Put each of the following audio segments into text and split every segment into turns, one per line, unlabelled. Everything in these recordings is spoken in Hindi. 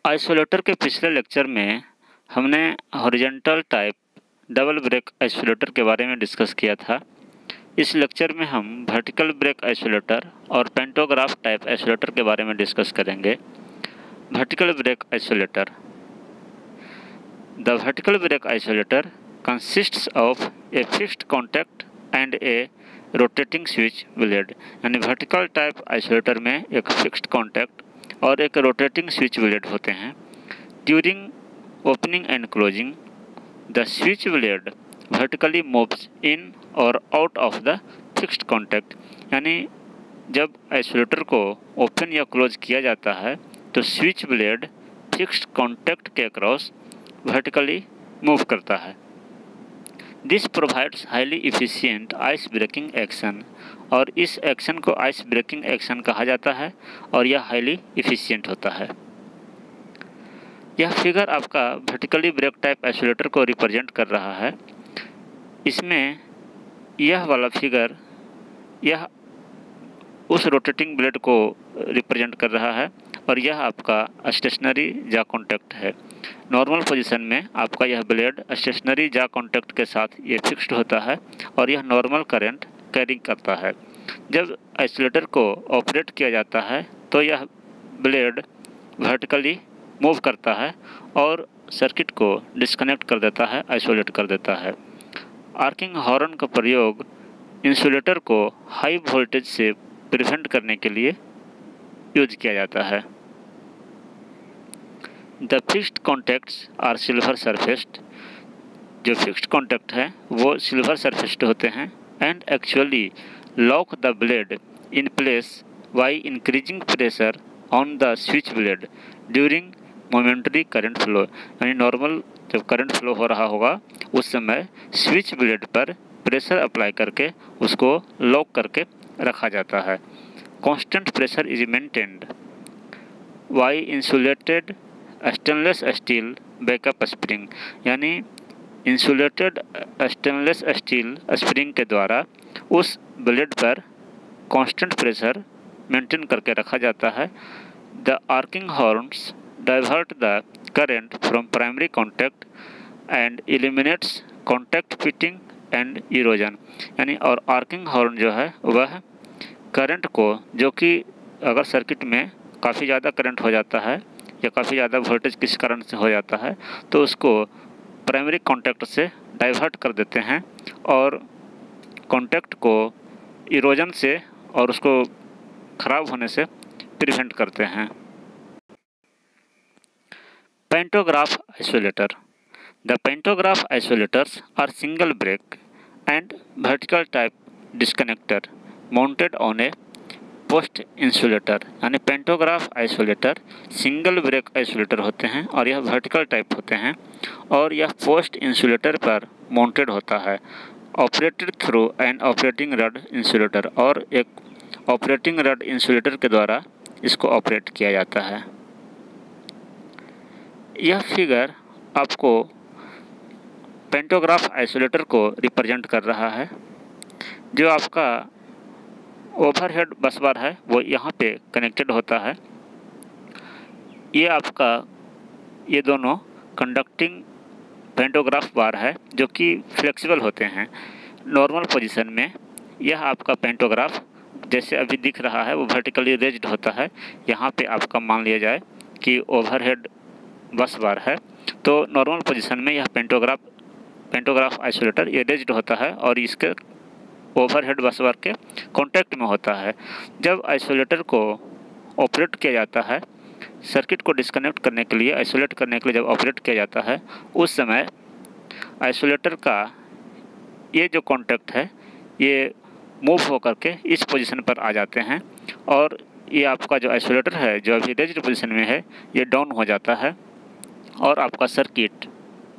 आइसोलेटर के पिछले लेक्चर में हमने horizontal type double break isolator के बारे में डिस्कस किया था। इस लेक्चर में हम वर्टिकल ब्रेक आइसोलेटर और पेंटोग्राफ टाइप आइसोलेटर के बारे में डिस्कस करेंगे। Vertical break isolator. The vertical break isolator consists of a fixed contact and a rotating switch blade. यानी वर्टिकल टाइप आइसोलेटर में एक फिक्स्ड कॉन्टैक्ट और एक रोटेटिंग स्विच ब्लेड होते हैं। During opening and closing the switch blade vertically moves in और out of the fixed contact. यानी जब आइसोलेटर को ओपन या क्लोज किया जाता है तो स्विच ब्लेड फिक्स्ड कॉन्टैक्ट के अक्रॉस वर्टिकली मूव करता है। This provides highly efficient ice breaking action, और इस एक्शन को आइस ब्रेकिंग एक्शन कहा जाता है और यह हाईली इफिशिएंट होता है। यह फिगर आपका वर्टिकली ब्रेक टाइप आइसोलेटर को रिप्रेजेंट कर रहा है। इसमें यह वाला फिगर यह उस रोटेटिंग ब्लेड को रिप्रेजेंट कर रहा है और यह आपका स्टेशनरी जा कॉन्टैक्ट है। नॉर्मल पोजीशन में आपका यह ब्लेड स्टेशनरी जा कॉन्टैक्ट के साथ ये फिक्स्ड होता है और यह नॉर्मल करंट कैरी करता है। जब आइसोलेटर को ऑपरेट किया जाता है तो यह ब्लेड वर्टिकली मूव करता है और सर्किट को डिस्कनेक्ट कर देता है, आइसोलेट कर देता है। आर्किंग हॉर्न का प्रयोग इंसुलेटर को हाई वोल्टेज से प्रिवेंट करने के लिए यूज किया जाता है। The fixed contacts are silver surfaced. जो फिक्स्ड कॉन्टैक्ट है वो सिल्वर सरफेस्ड होते हैं and actually lock the blade in place by increasing pressure on the switch blade during momentary current flow. यानी नॉर्मल जब करंट फ्लो हो रहा होगा उस समय स्विच ब्लेड पर प्रेशर अप्लाई करके उसको लॉक करके रखा जाता है। Constant pressure is maintained by insulated stainless steel backup spring. यानी इंसुलेटेड स्टेनलेस स्टील स्प्रिंग के द्वारा उस ब्लेड पर कांस्टेंट प्रेशर मेंटेन करके रखा जाता है। The arcing horns divert the current from primary contact and eliminates contact pitting and erosion. यानी और आर्किंग हॉर्न जो है वह करंट को, जो कि अगर सर्किट में काफ़ी ज़्यादा करंट हो जाता है या काफ़ी ज़्यादा वोल्टेज किस कारण से हो जाता है तो उसको प्राइमरी कॉन्टैक्ट से डाइवर्ट कर देते हैं और कॉन्टैक्ट को इरोजन से और उसको ख़राब होने से प्रिवेंट करते हैं। Pantograph isolator. The pantograph isolators are single break and vertical type disconnector mounted on a post insulator. यानी pantograph isolator single break isolator होते हैं और यह वर्टिकल टाइप होते हैं और यह पोस्ट इंसुलेटर पर माउंटेड होता है, operated through an operating rod insulator, और एक ऑपरेटिंग रड इंसुलेटर के द्वारा इसको ऑपरेट किया जाता है। यह फिगर आपको पेंटोग्राफ आइसोलेटर को रिप्रेजेंट कर रहा है। जो आपका ओवरहेड बस बार है वो यहाँ पे कनेक्टेड होता है। ये आपका ये दोनों कंडक्टिंग पेंटोग्राफ बार है जो कि फ्लेक्सिबल होते हैं। नॉर्मल पोजीशन में यह आपका पेंटोग्राफ जैसे अभी दिख रहा है वो वर्टिकली रेज्ड होता है। यहाँ पे आपका मान लिया जाए कि ओवरहेड बस बार है तो नॉर्मल पोजीशन में यह पेंटोग्राफ आइसोलेटर ये रेज्ड होता है और इसके ओवरहेड बस बार के कॉन्टैक्ट में होता है। जब आइसोलेटर को ऑपरेट किया जाता है, सर्किट को डिस्कनेक्ट करने के लिए, आइसोलेट करने के लिए जब ऑपरेट किया जाता है उस समय आइसोलेटर का ये जो कॉन्टैक्ट है ये मूव होकर के इस पोजीशन पर आ जाते हैं और ये आपका जो आइसोलेटर है जो अभी रेज्ड पोजीशन में है ये डाउन हो जाता है और आपका सर्किट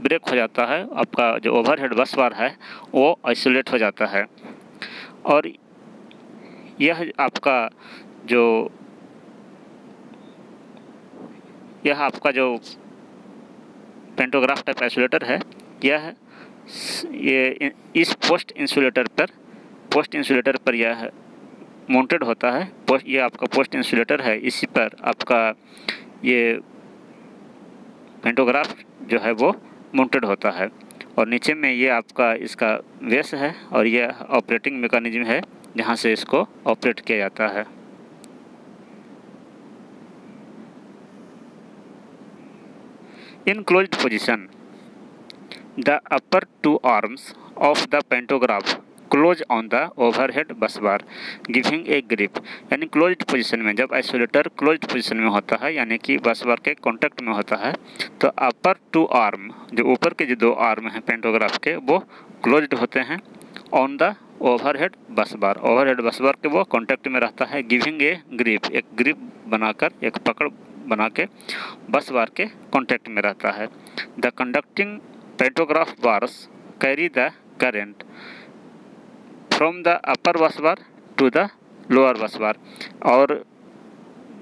ब्रेक हो जाता है। आपका जो ओवरहेड बस बार है वो आइसोलेट हो जाता है और यह आपका जो पेंटोग्राफ टाइप आइसोलेटर है ये इस पोस्ट इंसुलेटर पर यह माउंटेड होता है। ये आपका पोस्ट इंसुलेटर है, इसी पर आपका ये पेंटोग्राफ जो है वो माउंटेड होता है। और नीचे में ये आपका इसका बेस है और ये ऑपरेटिंग मैकेनिज्म है जहाँ से इसको ऑपरेट किया जाता है। In closed position, the upper two arms of the pantograph close on the overhead bus bar, giving a grip। यानी क्लोज्ड पोजीशन में, जब आइसोलेटर क्लोज्ड पोजीशन में होता है यानी कि बस बार के कांटेक्ट में होता है, तो अपर टू आर्म, जो ऊपर के जो दो आर्म हैं पेंटोग्राफ के, वो क्लोज्ड होते हैं ऑन द ओवरहेड बस बार। ओवरहेड बस बार के वो कांटेक्ट में रहता है, गिविंग ए ग्रिप, एक ग्रिप बनाकर, एक पकड़ बना के बस बार के कांटेक्ट में रहता है। The conducting pantograph bars carry the current from the upper बस बार टू द लोअर बस बार। और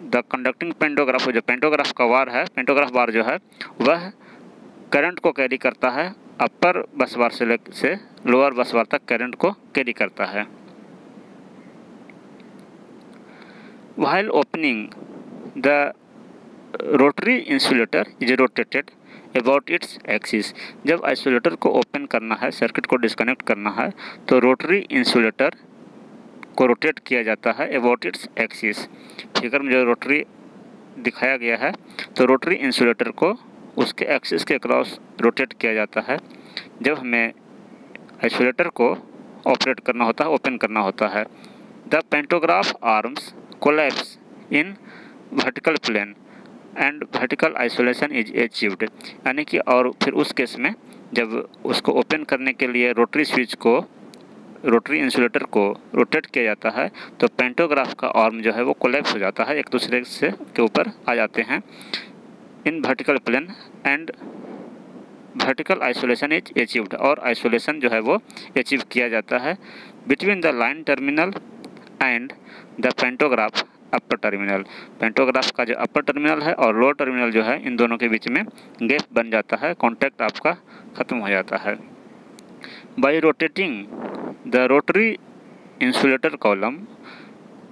द कंडक्टिंग पेंटोग्राफ, जो पेंटोग्राफ का वार है, पेंटोग्राफ बार जो है वह करंट को कैरी करता है, अपर बस बार से लोअर बस बार तक करंट को कैरी करता है। While opening the rotary insulator is rotated about its axis. जब आइसोलेटर को ओपन करना है, सर्किट को डिस्कनेक्ट करना है, तो रोटरी इंसुलेटर को रोटेट किया जाता है अबाउट इट्स एक्सिस। फिगर में जो रोटरी दिखाया गया है, तो रोटरी इंसुलेटर को उसके एक्सिस के क्रॉस रोटेट किया जाता है जब हमें आइसोलेटर को ऑपरेट करना होता है, ओपन करना होता है। The pantograph arms collapse in vertical plane and vertical isolation is achieved. यानी कि और फिर उस केस में जब उसको ओपन करने के लिए रोटरी स्विच को, रोटरी इंसुलेटर को रोटेट किया जाता है, तो पेंटोग्राफ का आर्म जो है वो कोलैप्स हो जाता है, एक दूसरे से के ऊपर आ जाते हैं in vertical plane and vertical isolation is achieved. और आइसोलेशन जो है वो अचीव किया जाता है between the line terminal and the pantograph upper terminal. Pantograph का जो अपर टर्मिनल है और लोअर टर्मिनल जो है, इन दोनों के बीच में गैप बन जाता है, कॉन्टैक्ट आपका ख़त्म हो जाता है। By rotating the rotary insulator column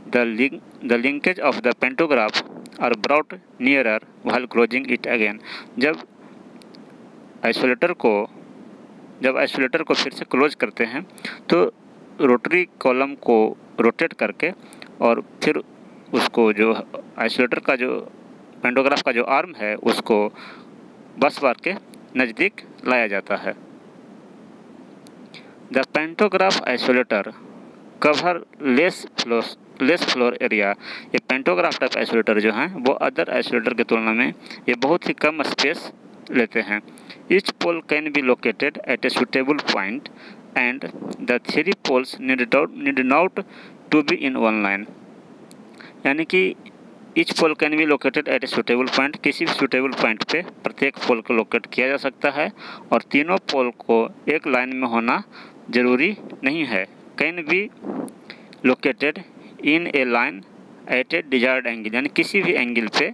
the linkage of the pantograph are brought nearer while closing it again. जब आइसोलेटर को फिर से क्लोज करते हैं, तो रोटरी कॉलम को रोटेट करके और फिर उसको जो आइसोलेटर का, जो पेंटोग्राफ का जो आर्म है, उसको बस बार के नज़दीक लाया जाता है। The pantograph isolator cover less floor area. ये पेंटोग्राफ टाइप आइसोलेटर जो हैं वो अदर आइसोलेटर की तुलना में ये बहुत ही कम स्पेस लेते हैं। Each pole can be located at a suitable point and the three poles need not to be in one line. यानी कि each pole can be located at a suitable point, किसी भी सुटेबल पॉइंट पे प्रत्येक पोल को लोकेट किया जा सकता है, और तीनों पोल को एक लाइन में होना जरूरी नहीं है। Can be located in A line at A desired angle, यानी किसी भी एंगल पे,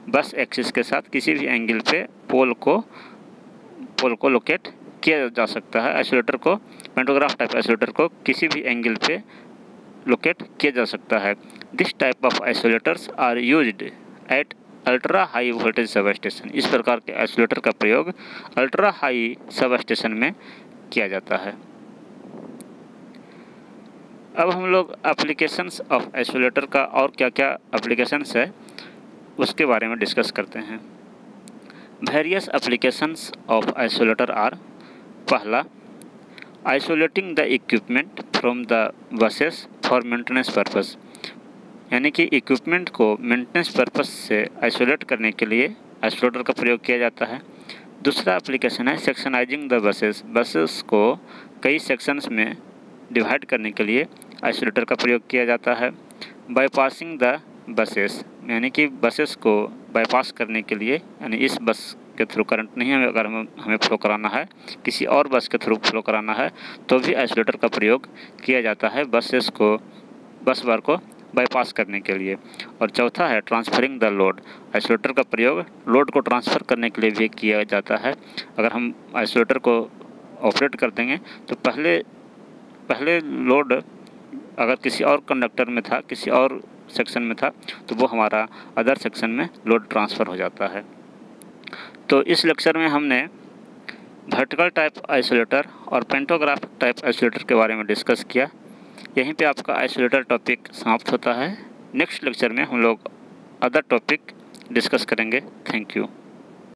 बस एक्सिस के साथ किसी भी एंगल पे पोल को लोकेट किया जा सकता है। आइसोलेटर को, पेंटोग्राफ टाइप आइसोलेटर को किसी भी एंगल पे लोकेट किया जा सकता है। This type of isolators are used at ultra high voltage sub station. इस प्रकार के आइसोलेटर का प्रयोग अल्ट्रा हाई सब स्टेशन में किया जाता है। अब हम लोग एप्लीकेशंस ऑफ आइसोलेटर का और क्या क्या एप्लीकेशंस है उसके बारे में डिस्कस करते हैं। Various applications of isolator are, पहला, isolating the equipment from the buses for maintenance purpose. यानी कि इक्विपमेंट को मेंटेनेंस पर्पस से आइसोलेट करने के लिए आइसोलेटर का प्रयोग किया जाता है। दूसरा एप्लीकेशन है सेक्शनाइजिंग द बसेस को कई सेक्शंस में डिवाइड करने के लिए आइसोलेटर का प्रयोग किया जाता है। बाईपासिंग द बसेस, यानी कि बसेस को बाईपास करने के लिए, यानी इस बस के थ्रू करंट नहीं है, अगर हमें फ्लो कराना है, किसी और बस के थ्रू फ्लो कराना है, तो भी आइसोलेटर का प्रयोग किया जाता है बस बार को बाईपास करने के लिए। और चौथा है ट्रांसफरिंग द लोड। आइसोलेटर का प्रयोग लोड को ट्रांसफ़र करने के लिए भी किया जाता है। अगर हम आइसोलेटर को ऑपरेट कर देंगे तो पहले लोड अगर किसी और कंडक्टर में था, किसी और सेक्शन में था, तो वो हमारा अदर सेक्शन में लोड ट्रांसफ़र हो जाता है। तो इस लेक्चर में हमने वर्टिकल टाइप आइसोलेटर और पेंटोग्राफ टाइप आइसोलेटर के बारे में डिस्कस किया। यहीं पे आपका आइसोलेटर टॉपिक समाप्त होता है। नेक्स्ट लेक्चर में हम लोग अदर टॉपिक डिस्कस करेंगे। Thank you.